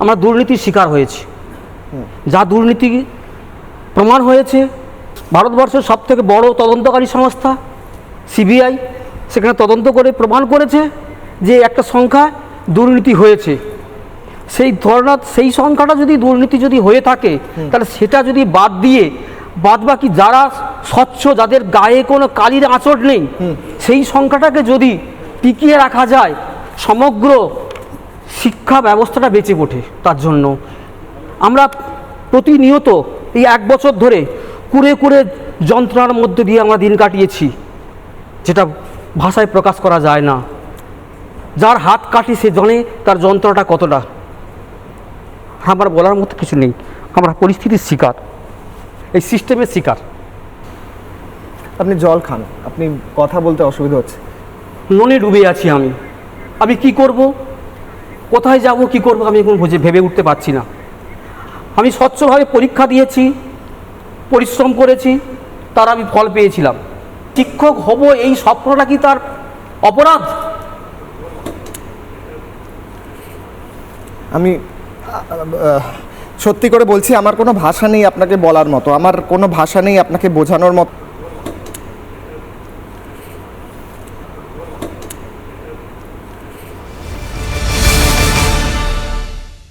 আমরা দুর্নীতির শিকার হয়েছি। যা দুর্নীতি প্রমাণ হয়েছে, ভারতবর্ষের সবথেকে বড় তদন্তকারী সংস্থা সিবিআই সেখানে তদন্ত করে প্রমাণ করেছে যে একটা সংখ্যা দুর্নীতি হয়েছে। সেই সংখ্যাটা যদি দুর্নীতি যদি হয়ে থাকে, তাহলে সেটা যদি বাদ দিয়ে বাদবাকি যারা স্বচ্ছ, যাদের গায়ে কোনো কালির আঁচড় নেই, সেই সংখ্যাটাকে যদি টিকিয়ে রাখা যায়, সমগ্র শিক্ষা ব্যবস্থাটা বেঁচে ওঠে। তার জন্য আমরা প্রতিনিয়ত এই 1 বছর ধরে কুড়ে কুড়ে যন্ত্রণার মধ্যে দিয়ে আমরা দিন কাটিয়েছি, যেটা ভাষায় প্রকাশ করা যায় না। যার হাত কাটি সে জানে তার যন্ত্রণাটা কতটা। আমার বলার মতো কিছু নেই, আমরা পরিস্থিতির শিকার, এই সিস্টেমের শিকার। আপনি জল খান, আপনি কথা বলতে অসুবিধা হচ্ছে। লোনে ডুবে আছি আমি কি করব, কোথায় যাব, কি করব, আমি এখন ভেবে উঠতে পারছি না। আমি স্বচ্ছভাবে পরীক্ষা দিয়েছি, পরিশ্রম করেছি, তার আমি ফল পেয়েছিলাম। শিক্ষক হব এই স্বপ্নটা কি তার অপরাধ? আমি সত্যি করে বলছি, আমার কোনো ভাষা নেই আপনাকে বলার মতো, আমার কোনো ভাষা নেই আপনাকে বোঝানোর মতো।